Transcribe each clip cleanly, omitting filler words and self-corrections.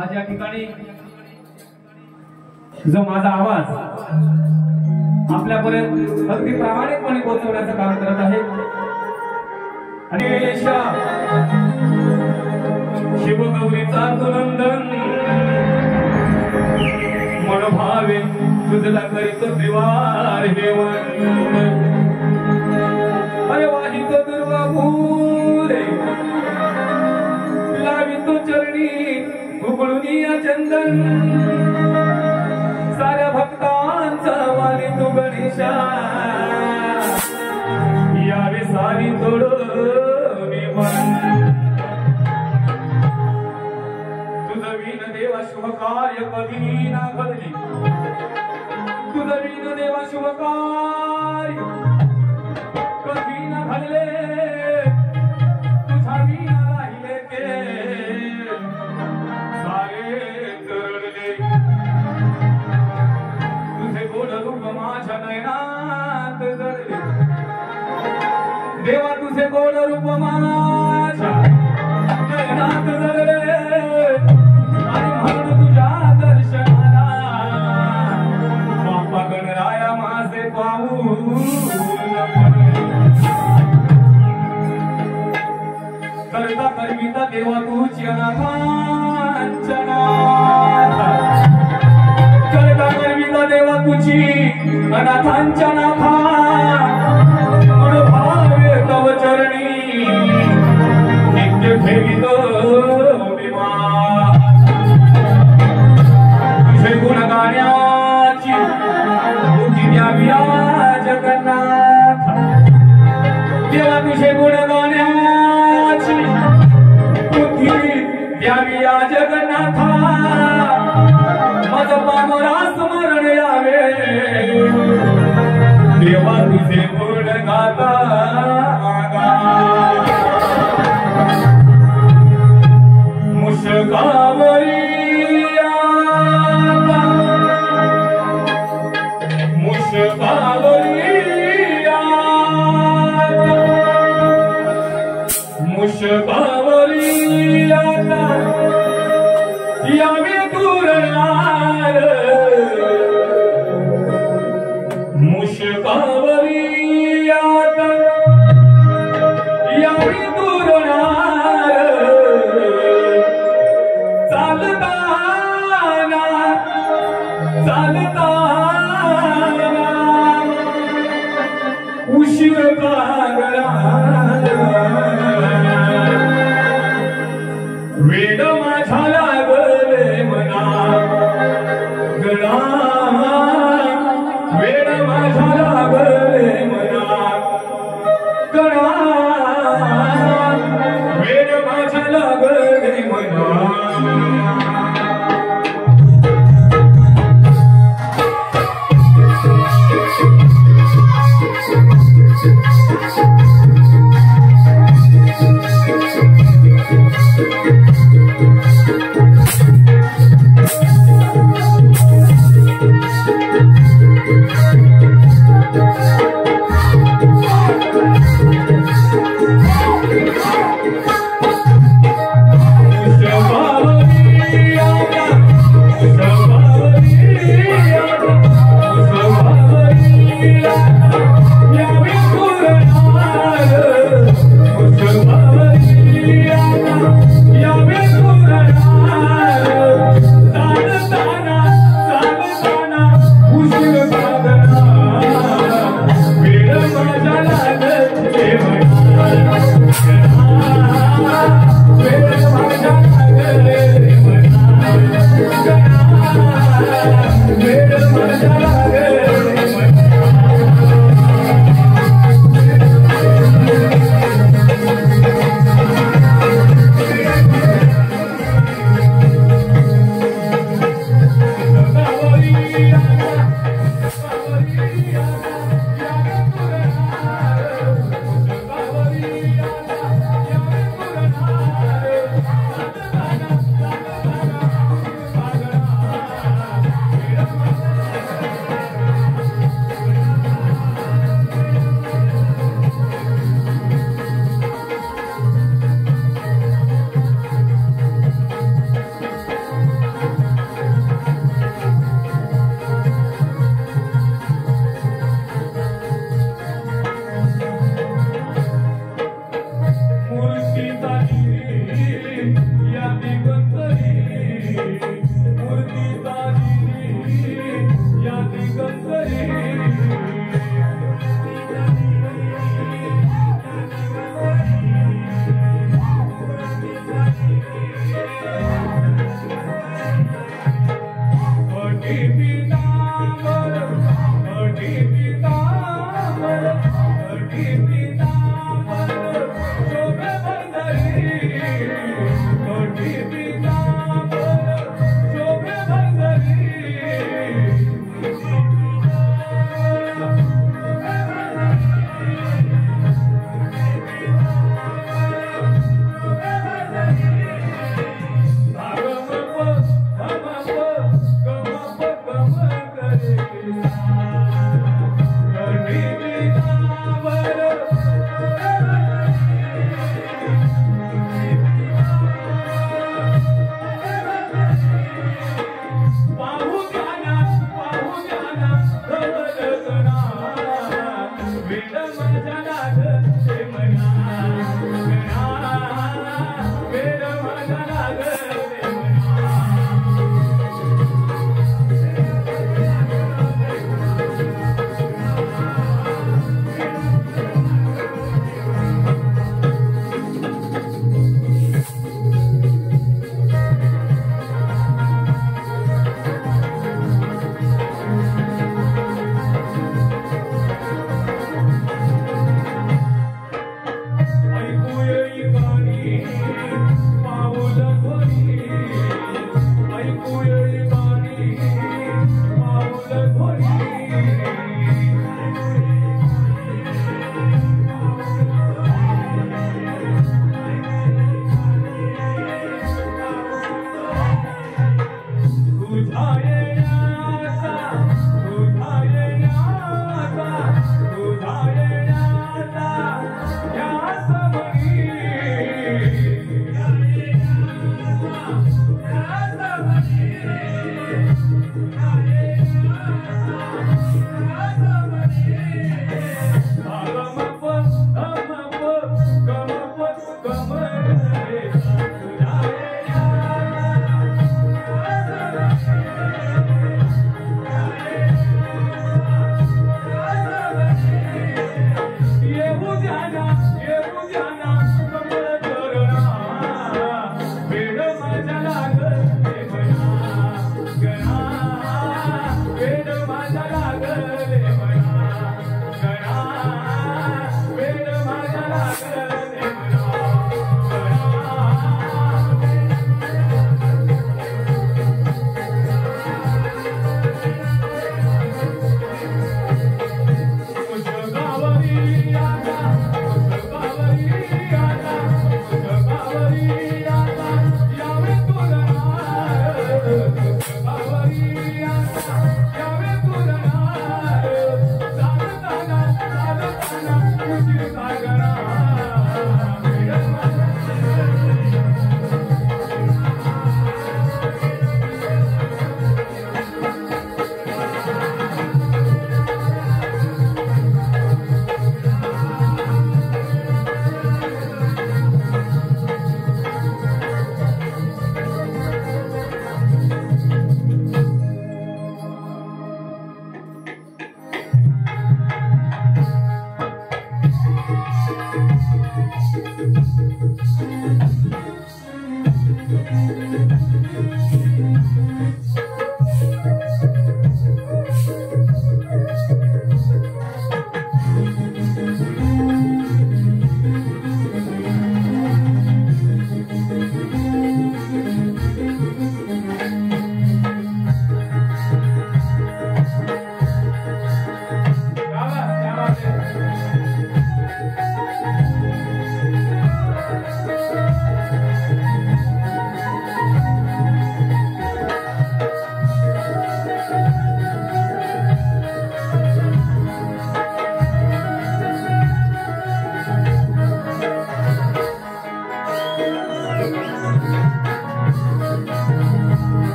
आज या ठिकाणी जो माझा आवाज आपल्यापर्यंत अगदी प्रामाणिकपणे पोहोचवण्याचं काम करत आहे आणि शिवगौरीचा तुनंदन मनोभावे तुझला करीत त्रिवार हेवन अरे वाहित दुर्वा भूरे लावितो चरणी उघडूनिया चंदन साऱ्या भक्तांचा वाली तू गणेशा यावे सारी तोडून मन तुझं वीण देवा शुभ कार्य कधी ना घडली तुझं वीण देवा शुभ कार्य कधी ना घडले तुझा वीण राहिले ते सारे चरडले तुझे गोड रूप माझ्या नयनात जडले देवा तुझे गोड रूप माझ्या नयनात जडले आणि म्हणून तुझ्या दर्शनाला बाप्पा गणराया माझे पाहून करता करविता देवा तुझी अनाथांचना करता करविता देवा तुझी अनाथांचना मनोभावे तव चरणी नित्य ठेवितो तुझे गुण गाण्याची बुद्धी द्यावी जगन्नाथ देवा तुझे गुण गाण्याची बुद्धी द्यावी जगन्नाथा माझ पामरा स्मरण यावे देवा तुझे गुण गाता मुशकावरी मुशकावरी आता यावे दूरणार मुशकावरी आता यावे दूरणार चालताना उशीर लागला वेड माझा लागले मना गणा वेड माझा लागले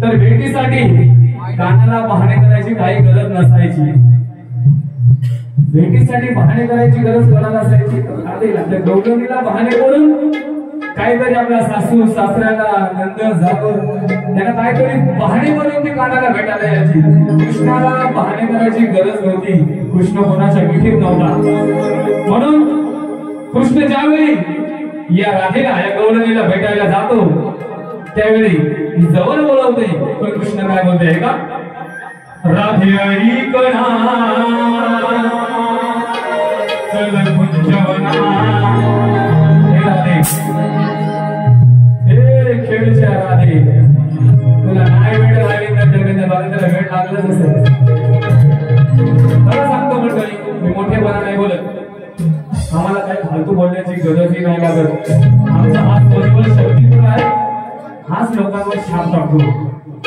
तर भेटीसाठी कानाला पाहणे करायची काही गरज नसायची, भेटीसाठी पाहणे करायची गरज कोणाला नसायची. आपल्या गौतमीला पाहणे करून काहीतरी आपल्या सासू सासऱ्याला नंतर जातो त्यांना काहीतरी पाहणे करून ती कानाला भेटायला यायची. कृष्णाला पाहणे करायची गरज नव्हती, कृष्ण कोणाच्या मिठीत नव्हता. म्हणून कृष्ण ज्यावेळी या राधेला या गौतमीला भेटायला जातो त्यावेळी जवळ बोलवते, पण कृष्ण काय बोलते आहे का, राधे ऐकना चल कुंजवना. हे राधे, हे खेळच्या राधे, तुला नाही वेळ लागली तर जगण्याच्या बाजूला वेळ लागलाच असेल. मला सांगतो मंडळी, मी मोठेपणा नाही बोलत, आम्हाला काही फालतू बोलण्याची गरजही नाही लागत. आमचा हात बरोबर शक्तीपूर्ण आहे, हाच लोकांवर छाप टाकतो.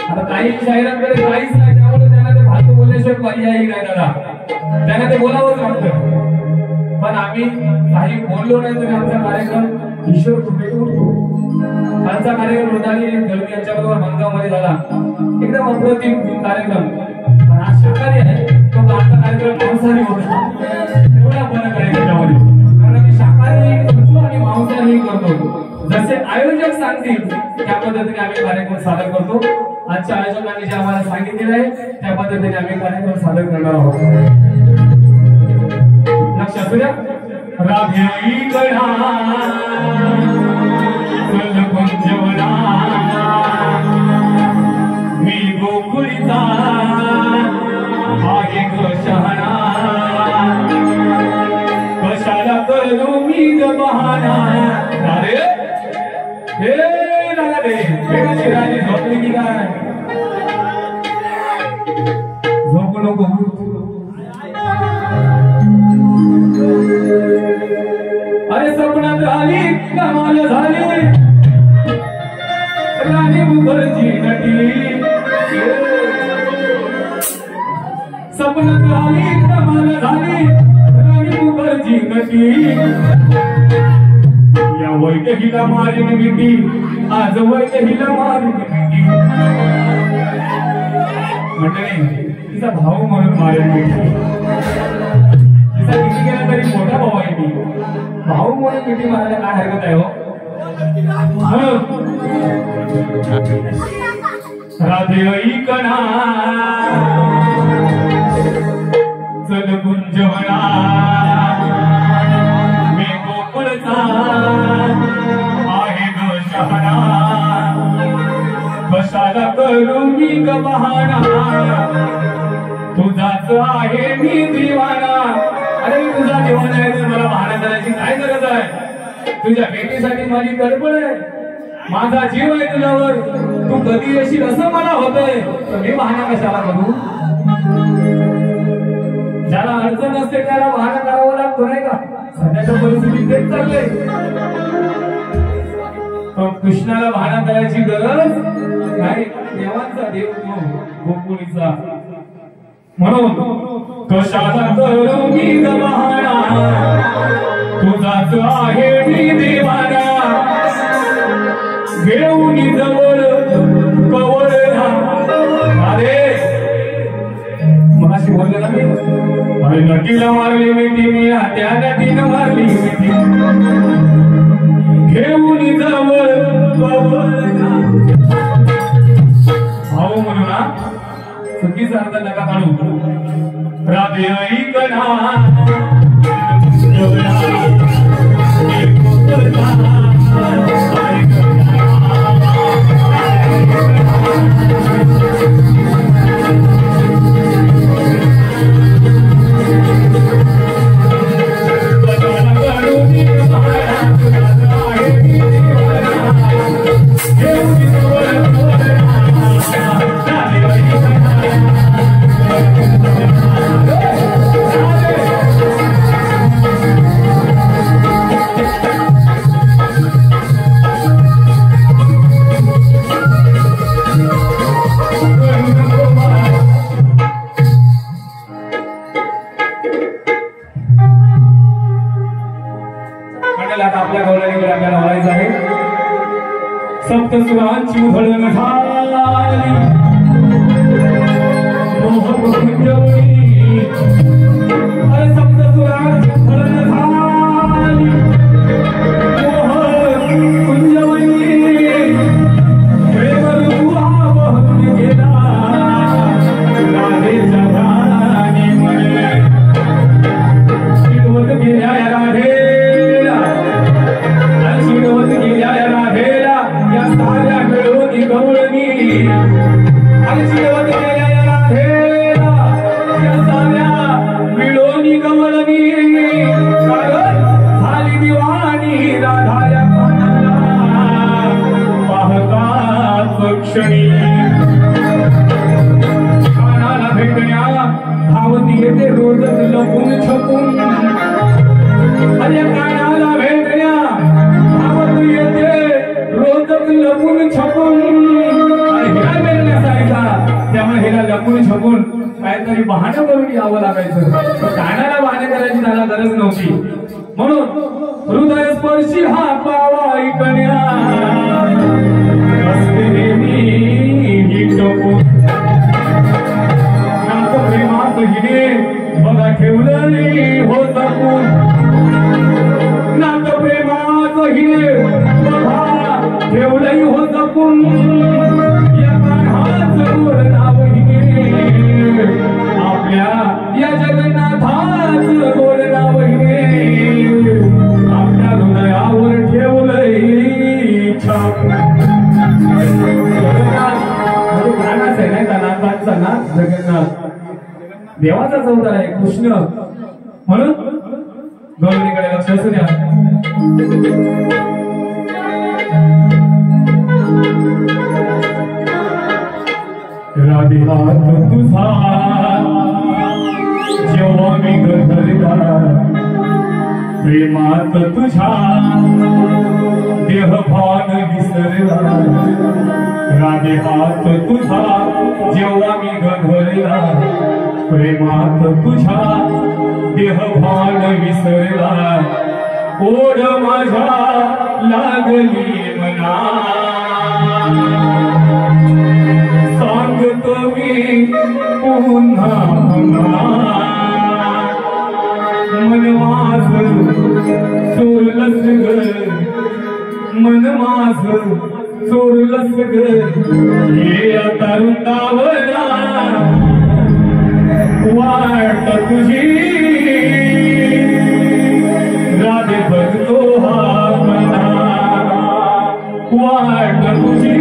आता काही जाहिरातकडे काहीच नाही, त्यामुळे त्यांना ते फालतू बोलल्याशिवाय पर्यायही नाही दादा, त्यांना ते बोलावंच लागतं. पण आम्ही काही बोललो नाही तरी आमचा कार्यक्रम ईश्वर कृपेने उठतो. आमचा कार्यक्रम मृणाली गलमी यांच्याबरोबर मंगामध्ये झाला, एकदम अप्रतिम कार्यक्रम. पण हा शाकाहारी आहे, तो आमचा कार्यक्रम मांसाहारी होता. एवढा फरक आहे त्याच्यामध्ये, कारण आम्ही शाकाहारी करतो आणि मांसाहारी करतो. जसे आयोजक सांगतील त्या पद्धतीने आम्ही कार्यक्रम सादर करतो. आजच्या आयोजकांनी जे आम्हाला सांगितलेलं आहे त्या पद्धतीने आम्ही कार्यक्रम सादर करणार आहोत. लक्षात द्या. राधेई गणा कुंजवना मी गोकुळीचा आहे ग शहाणा कशाला करू मी ग बहाणा. अरे हे राधे हे राणी झोपली की काय? झोपू नको. अरे सपनात आली कमाल झाली राणी मुखर्जी नटली. सपनात आली कमाल झाली राणी मुखर्जी नटली. या वैदेहीला मारीन मिठी आज वैदेहीला मारीन मिठी. मंडळी तिचा भाऊ म्हणून मारेन मिठी. तिचा किती केला तरी मोठा भाऊ आहे मी. भाऊ म्हणून मिठी मारायला काय हरकत आहे हो. राधेई कणा चल गुंजवना मी गोकुळचा आहे ग शहाणा कशाला करू मी ग बहाणा तुझाच आहे मी दिवाना. अरे तुझा दिवाना आहे तर मला बहाणा करायची काय गरज आहे? तुझ्या भेटीसाठी माझी गडबड आहे. माझा जीव आहे तुझ्यावर. तू कधी येशील असं मला होतंय तर मी बहाणा कशाला करू? ज्याला अडचण असते त्याला बहाणा करावा लागतो नाही का? सध्याच्या परिस्थितीत तेच चाललंय. कृष्णाला बहाणा करायची गरज नाही. देवांचा देव तो गोकुळीचा. म्हणून कशाला करू मी ग बहाणा तुझाच आहे मी दिवाना घेऊन जवळ कवळ. अरे मगाशी बोलले ना मी. अरे नटीला मारली मिठी मी त्या नटीनं मारली मिठी घेऊन जवळ कवळ. भाऊ म्हणू ना चुकीचा अर्थ नका काढू. राधेई कणा आपल्या गौरवावर आपल्याला व्हायचं आहे. सप्तसुरांची उधळण झाली मोहकुंजवणी. अरे सप्तसुरांची उधळण झाली मोहकुंजवणी. प्रेमरूप वाहून गेला राधेच्या ध्यानी म्हणे. शिरवत गेल्या राधे कानाला भेटण्या धावती येते रोजच लपून छपून. अरे कानाला भेटण्या धावत येते रोजच लपून छपून. हिला भेटण्यासारखा त्यामुळे हिला लपून छपून काहीतरी बहाणं करून यावं लागायचं. कानाला बहाणे करायची त्याला गरज नव्हती. म्हणून हृदय स्पर्शी हा पावा ऐकण्या प्रेमात हिने बघा ठेवलं हो जपून. नात प्रेमात हिने बघा म्हणून या कान्हाचं गोड नाव हिने आपल्या या जगन्नाथाचं गोड नाव हिने आपल्या हृदयावर ठेवलंय छाप जगन्नाथ आहे नाही का नाथांचा नाथ जगन्नाथ देवाचाच अवतार आहे कृष्ण म्हणून गौरीकडे लक्ष असू द्या राधे हात तुझा जेव्हा मी गधरला प्रेमात तुझ्या देहभान विसरला राधे हात तुझा जेव्हा मी गधरला प्रेमात तुझ्या देहभान विसरला ओढ माझ्या लागली मना सांगतो मी पुन्हा पुन्हा मन माझं चोरलंस ग मन माझं चोरलंस ग हे आता वृंदावना वाट तुझी राधे बघतो हा मना वाट तुझी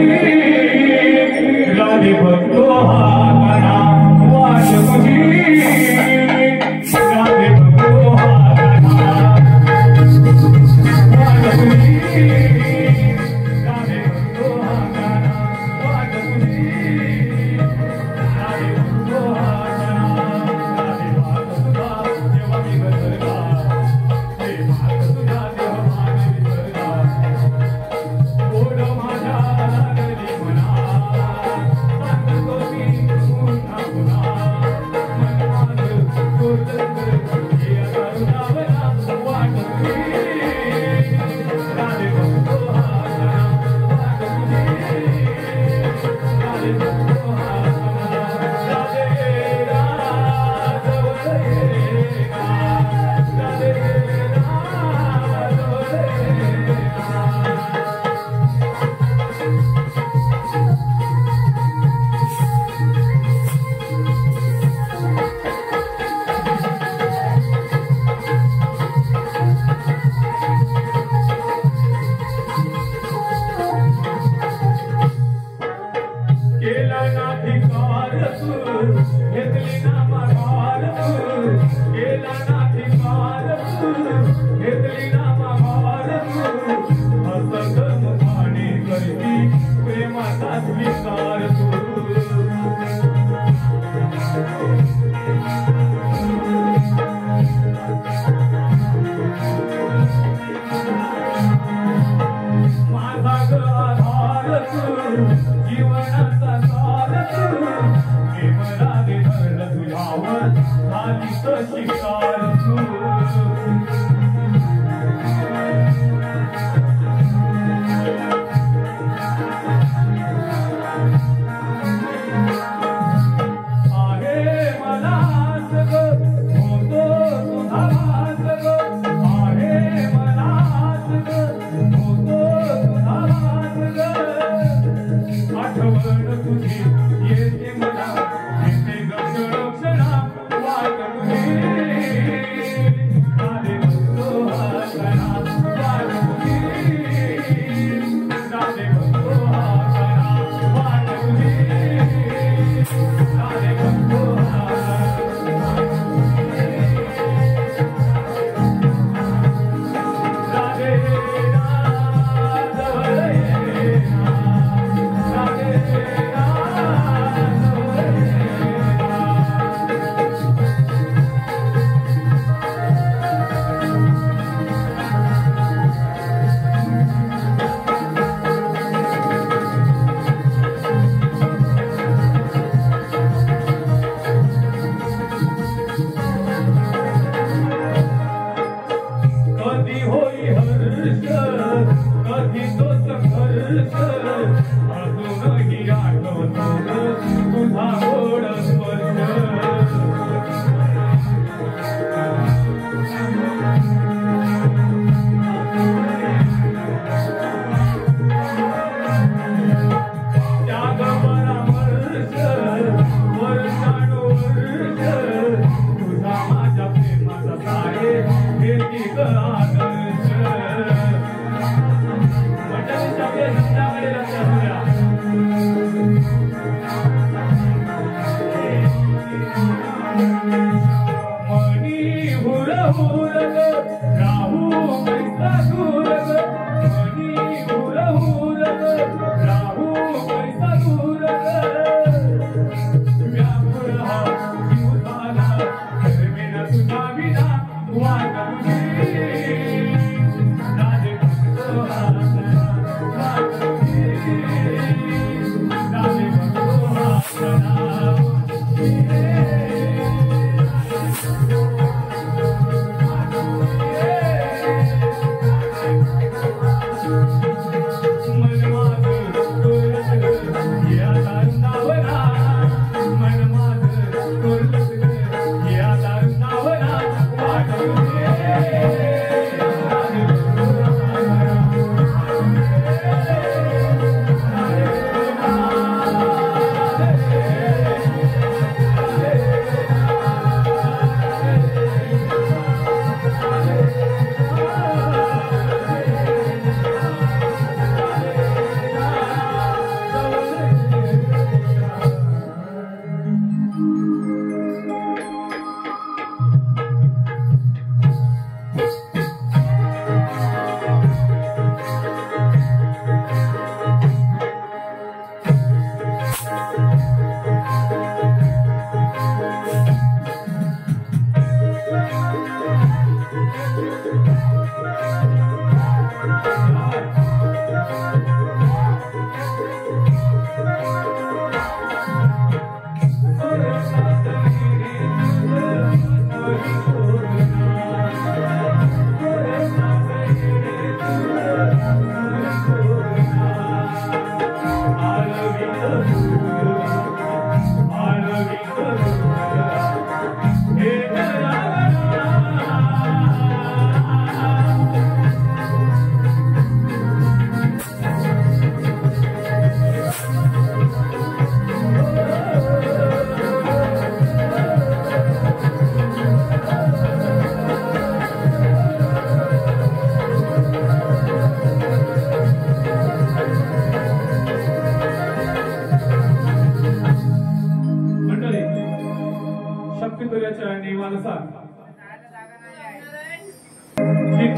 राधे बघतो हा मना वाट तुझी राधे बघतो हा मना वाट तुझी राधे बघतो हा मना वाट तुझी राधे बघतो हा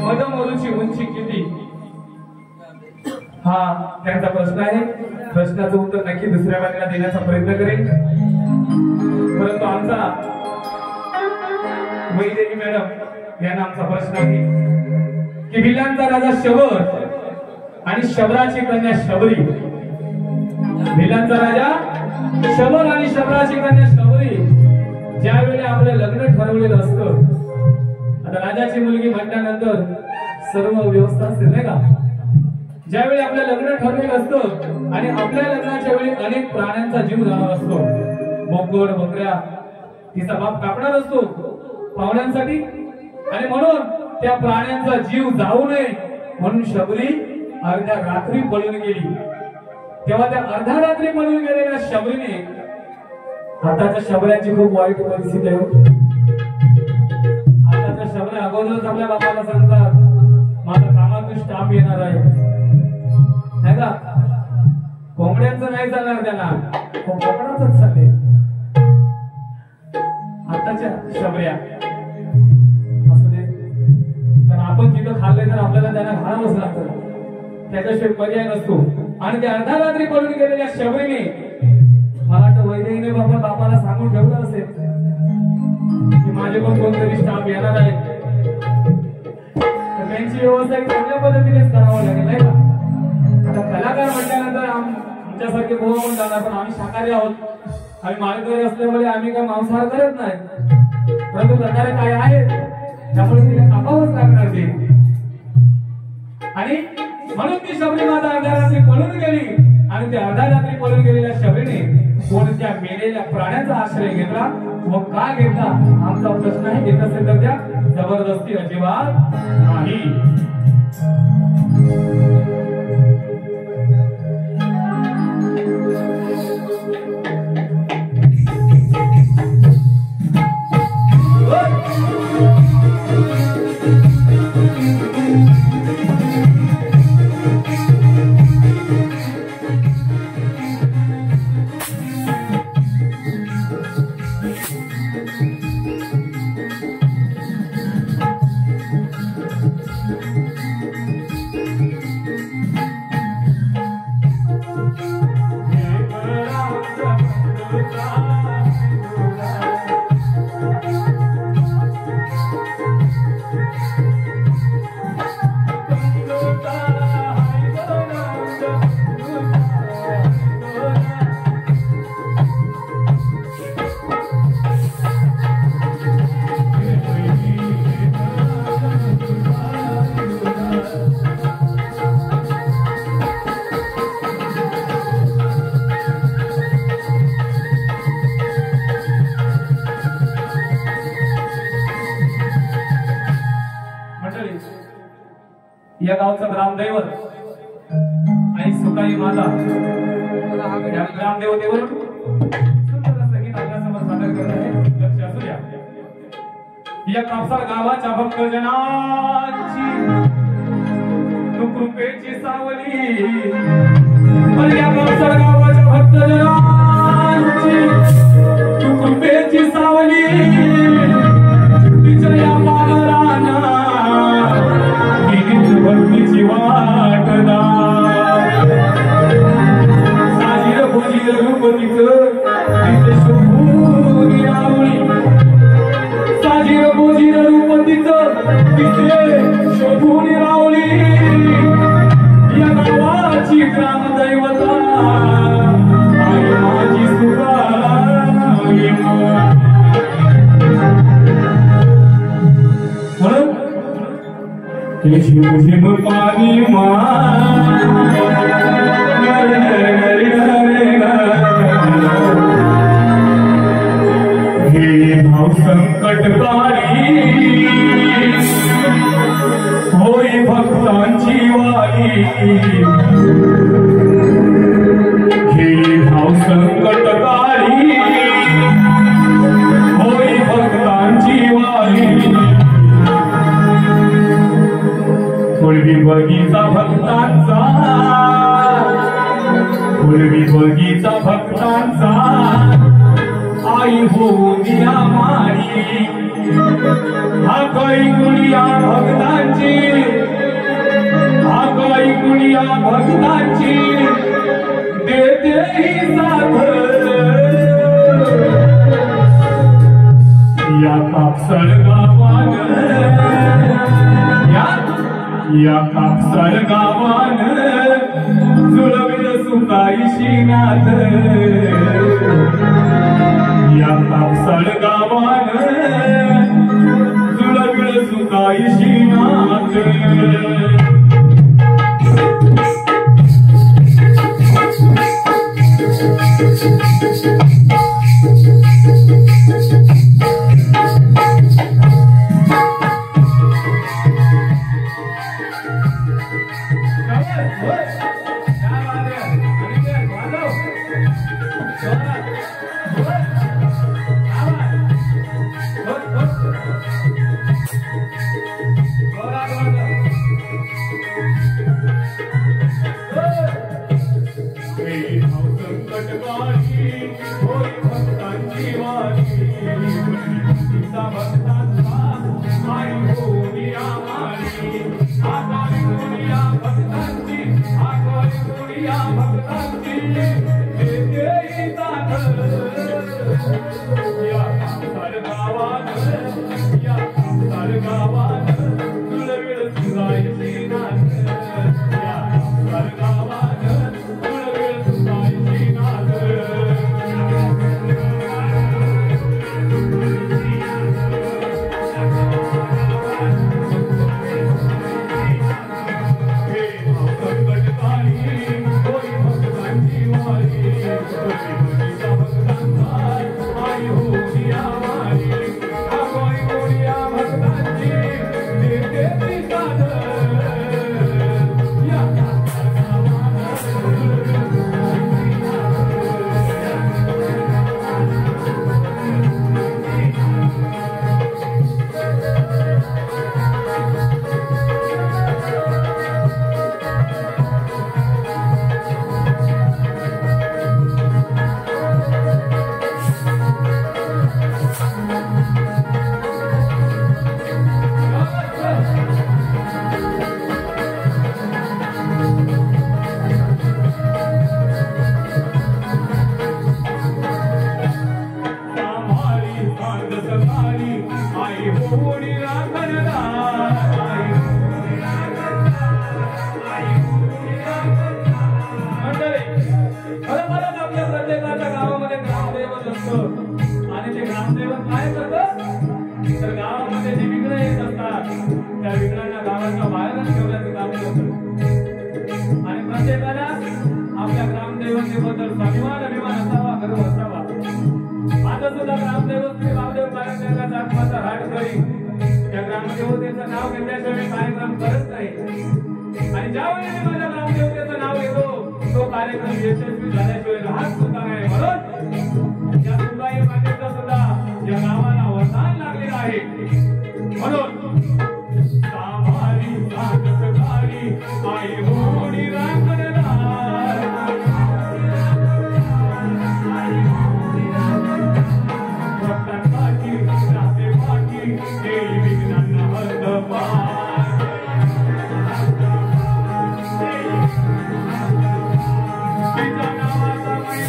मधमरुची उंची किती हा त्यांचा प्रश्न आहे. प्रश्नाचं उत्तर नक्की दुसऱ्या बाजूला देण्याचा प्रयत्न करेल. परंतु आमचा वैदेही मॅडम यांना आमचा प्रश्न आहे की भिलांचा राजा शबर आणि शबराची कन्या शबरी. भिलांचा राजा शबर आणि शबराची कन्या शबरी ज्यावेळी आपलं लग्न ठरवलेलं असतं. आता राजाची मुलगी म्हटल्यानंतर सर्व व्यवस्था असते नाही का. ज्यावेळी आपलं लग्न ठरलेलं असतं आणि आपल्या लग्नाच्या वेळी अनेक प्राण्यांचा जीव जाणार असतो. बोकड बकऱ्या तिचा बाप कापणार असतो पाहुण्यांसाठी आणि म्हणून त्या प्राण्यांचा जीव जाऊ नये म्हणून शबरी अर्ध्या रात्री पळून गेली. तेव्हा त्या अर्ध्या रात्री पळून गेलेल्या शबरीने आताच्या शबऱ्यांची खूप वाईट परिस्थिती आहे. आताच्या शबऱ्या अगोदरच आपल्या बापाला सांगतात माझा कामातून स्टाफ येणार आहे नाही का. कोंबड्यांचं नाही चालणार त्यांना कोंबड्याच चालले आताच्या शबऱ्या असू दे. कारण आपण जिथं खाल्लंय तर आपल्याला त्यांना घालावंच लागतं त्याच्याशिवाय पर्याय नसतो. आणि त्या अर्ध्या रात्री पळून गेलेल्या शबरीने मला वाटतं वैदेहीने बापाला सांगून ठेवलं असेल की माझे पण कोणतरी स्टाफ येणार आहे तर त्यांची व्यवस्था चांगल्या पद्धतीनेच करावं लागेल नाही का. आता कलाकार म्हटल्यानंतर आमच्यासारखे भाऊ पण जाणार पण आम्ही शाकाहारी आहोत. आम्ही मालकरी असल्यामुळे आम्ही काय मांसाहार करत नाही परंतु करणारे काय आहेत त्यामुळे तिला कापावंच लागणार ते. आणि म्हणून ती शबरी माता अर्ध्या रात्री पळून गेली आणि त्या अर्ध्या रात्री पळून गेलेल्या शबरीने कोणत्या मेलेल्या प्राण्याचा आश्रय घेतला व का घेतला आमचा प्रश्न आहे. घेत असेल तर त्या जबरदस्ती अजिबात नाही. या गावचं ग्रामदैवत आणि सुकाई माता या ग्रामदेवतेवर सुंदर संगीत आपल्यासमोर सादर करत आहे. लक्ष असू द्या. या कापसाळ गावाच्या भक्तजनांची तू कृपेची सावली. या कापसाळ गावाच्या भक्तजनांची तू कृपेची सावली. तिच्या या पाराना भक्तीची वाटना साजीर भोजीर रूपतीच तिथे शोभून रावळी. साजीर भोजीर रूपतीच तिथे शोभून रावळी. या गावाची ग्रामदैवता आई माझी सुकाई म्हणून झिम झिम पाणी मा खेळी धाव संकटकारी होई भक्तांची वारी पूर्वी बगीचा भक्तांचा पूर्वी बगीचा भक्तांचा आई होऊनिया मारी हा काही कुणिया भक्तांची हा काही कुणिया भक्तांची देते ही साथ या कापसर गावान या कापसर गावान जुळविल सुकाईशी नाथ या कापसर गावान जुळविल सुकाईशी नाथ Nawaza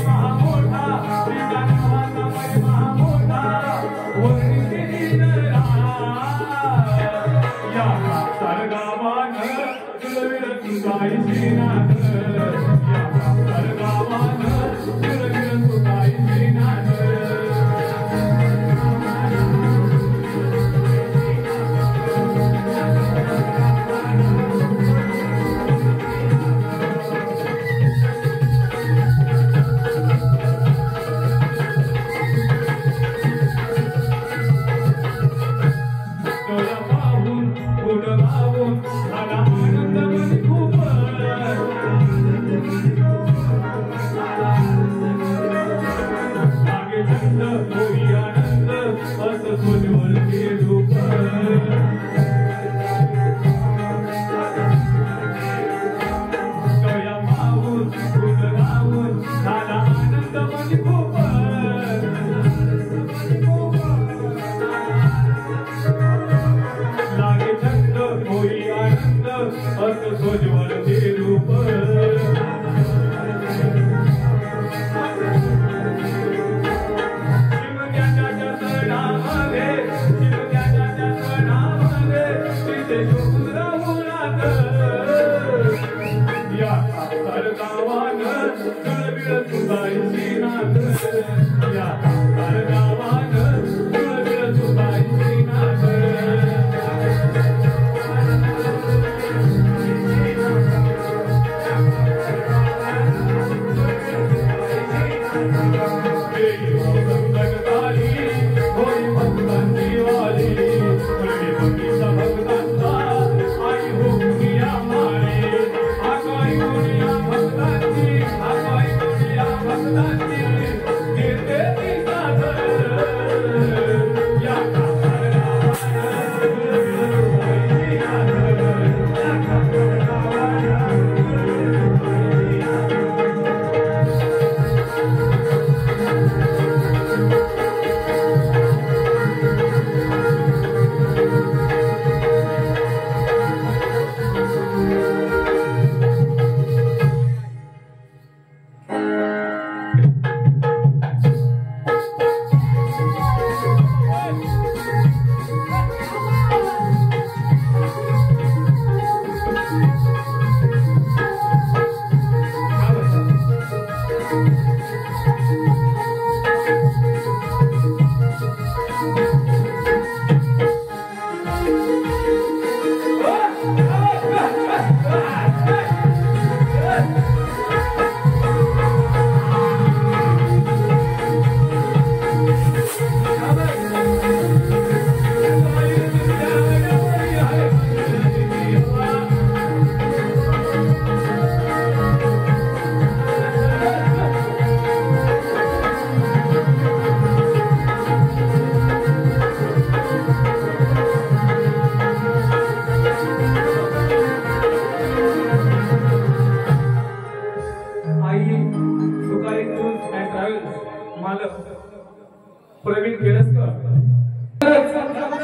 प्रवीण केळसकर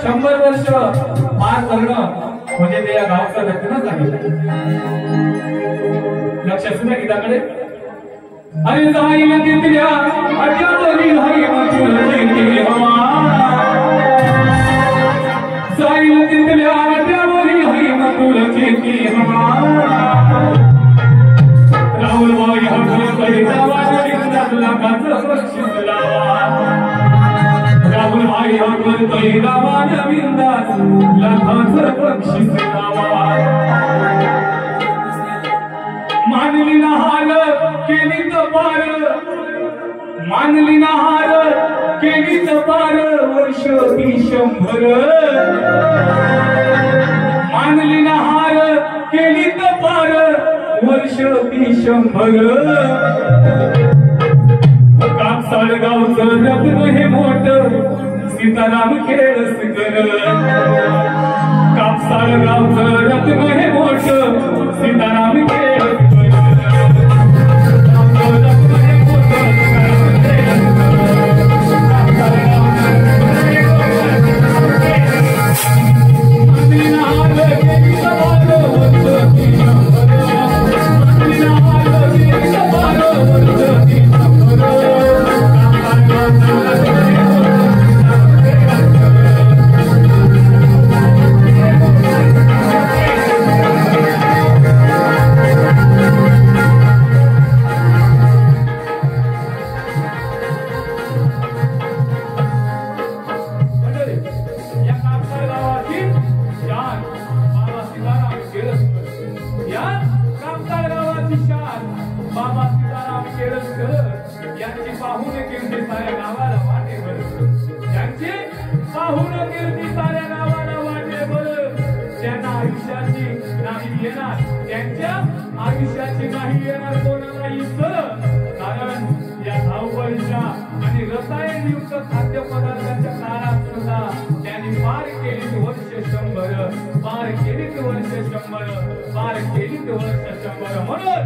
100 वर्ष पार करणं म्हणजे ते या गावचं लग्नच आहे. लक्ष असू द्या गीताकडे. अरे जाईल तिथल्या अट्यावरी हरी मथुर जिंकली हवा, जाईल तिथल्या अट्यावरी हरी मथुर जिंकली हवा. राहुलबाई हसले कविता वाचली लाखाचं बक्षीस लावा. राहुलबाई हसले कविता वाचली लाखाचं बक्षीस लावा. मानली ना हार केली तपार, मानली ना हार केली तपार वर्ष 100. मानली ना हार केली तपार वर्ष 100. कापसाळ गावचं रत्न हे मोठं सीताराम केळसकर. कापसाळ गावचं रत्न हे मोठं सीताराम केळसकर. बाबा सीताराम केळसकर यांची पाहुणे कीर्ती साऱ्या गावाला वाटेवर. त्यांची पाहुणे कीर्ती साऱ्या गावाला वाटेवर. त्यांना आयुष्याची नाही येणार, त्यांच्या आयुष्याची नाही येणार कोणालाही सर. कारण या धावपळीच्या आणि रसायनयुक्त खाद्यपदार्थांच्या काळात सुद्धा त्यांनी पार केली वर्ष 100, पार केली वर्ष 100, पार केली वर्ष 100. म्हणून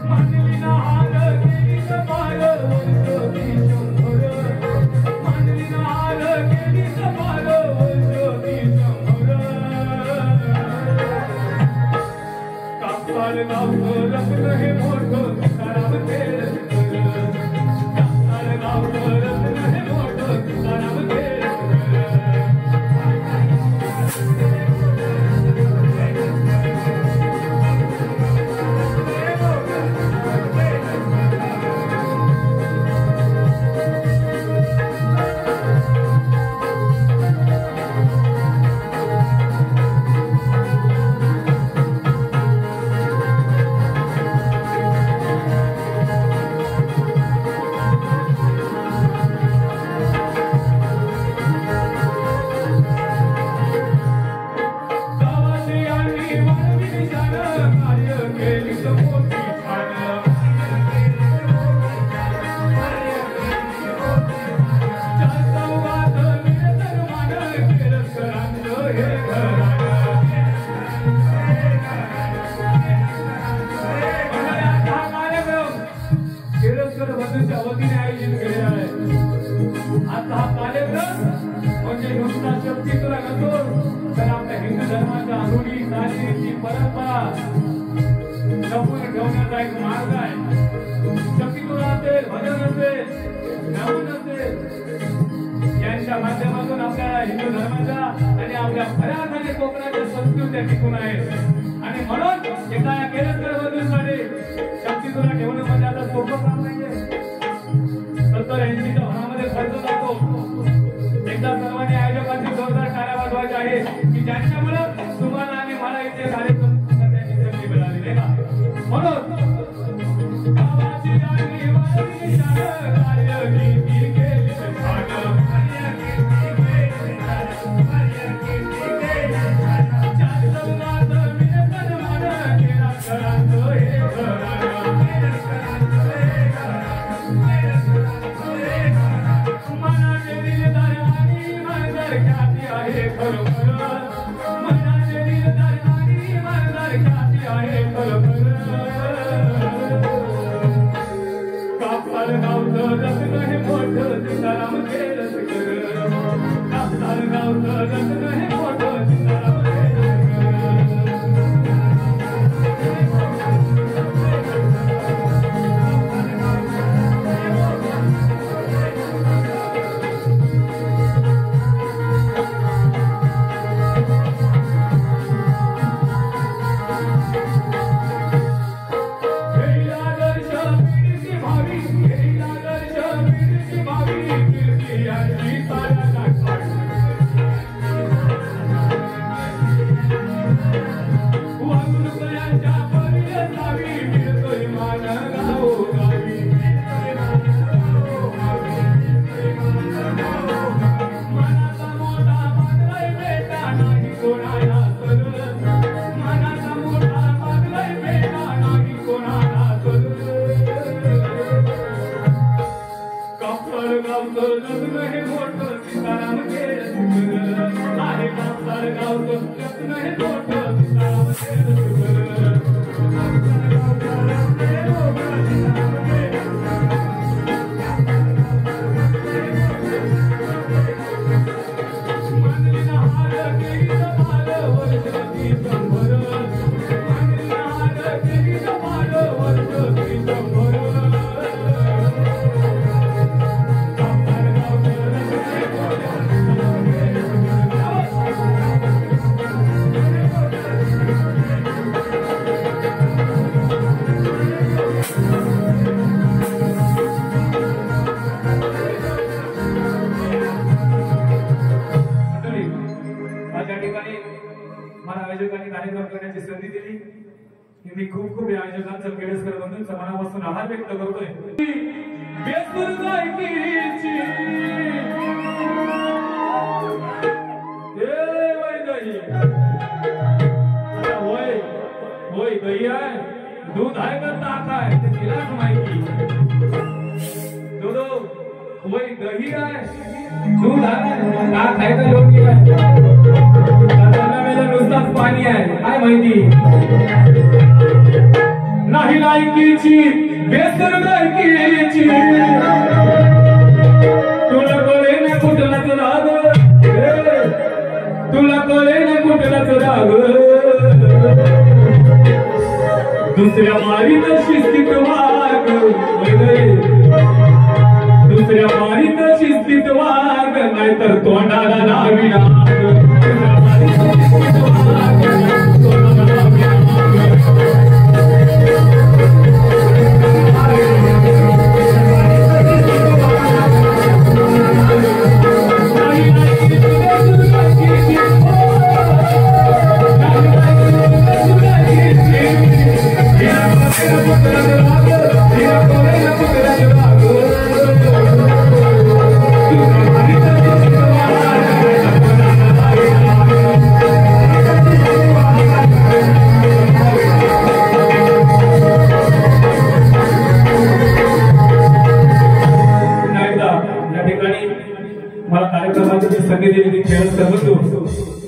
मानली ना हार केली तपार वर्ष 100. मानली ना हार केली तपार वर्ष 100. कापसाळ गावचं रत्न हे मोठं सीताराम केळसकर. कापसाळ गावचं रत्न हे केळकर बंधूंच्या वतीने आयोजित केलेला आहे। आता हा कार्यक्रम म्हणजे नुसता शक्ती तुला नसून तर आपल्या हिंदू धर्माच्या रूढी चालीरीती परंपरा जपून ठेवण्याचा एक मार्ग आहे। शक्ती तुला असेल, भजन असेल, नमन असेल यांच्या माध्यमातून आपल्या हिंदू धर्माच्या आणि आपल्या खऱ्या अर्थाने कोकणाच्या संस्कृत्या टिकून आहेत आणि म्हणून एका या केळकर बंधूंसाठी शक्ती तुला ठेवणं म्हणजे आता सोपं काम नाहीये। 70-80च्या घरामध्ये खर्च जातो। एकदा सर्वांनी आयोजकांची जोरदार टाळ्या वाजवायच्या आहे की ज्यांच्यामुळे तुम्हाला आणि मला इथे कार्यक्रम करण्याची संधी मिळाली नाही का। म्हणून गावाची राणी वारी कार्य नीती केली मी खूप खूप आयोजकांचा केळकर बंधूंचा मनापासून आभार व्यक्त करतोय। दही आहे, दूध आहे का ताक आहे ते तिलाच माहिती। दही आहे, दूध आहे, ताक आहे का लोणी आहे, नुसताच पाणी आहे काय माहिती। नाही लायकीची बेसन लायकीची तुला कळे ना कुठलाच राग, तुला कळे ना कुठलाच राग। दुसऱ्या मारीत शिस्तीत वाग, दुसऱ्या मारीत शिस्तीत वाग, नाहीतर तोंडाला लावी नाग।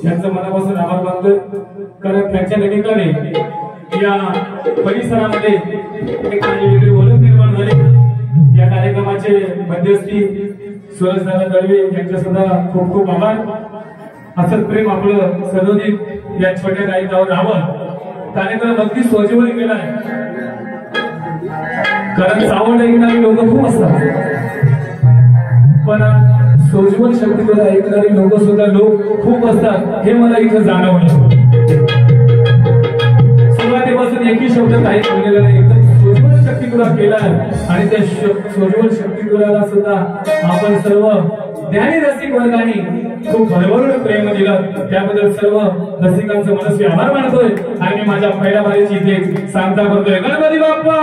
यांचं मनापासून आभार मानतो, कारण त्यांच्या निमित्ताने या परिसरामध्ये एक वेगळी ओळख निर्माण झाली। आमचे मध्यस्थी सुरेशदादा दळवे यांचे सुद्धा खूप खूप आभार. असं प्रेम आपलं सदोदित या छोट्या गायकावर राहावं त्याने तर अगदी सोजवळ केलाय. कारण सावंत ऐकणारी लोक खूप असतात पण सोजवळ शक्तीवर ऐकणारी लोक सुद्धा खूप असतात हे मला इथं जाणवलं. सुरुवातीपासून एकही शब्द काही बोललेला नाही, एकदम सोजवळ शक्तीपुरा केला आणि त्या सोजवळ शक्तीपुराला सुद्धा आपण सर्व ज्ञानी रसिक वर्गाने खूप भरभरून प्रेम दिलं. त्याबद्दल सर्व रसिकांचं मनस्वी आभार मानतोय आणि मी माझ्या पहिल्या बारीची इथे सांगता करतोय गणपती बाप्पा.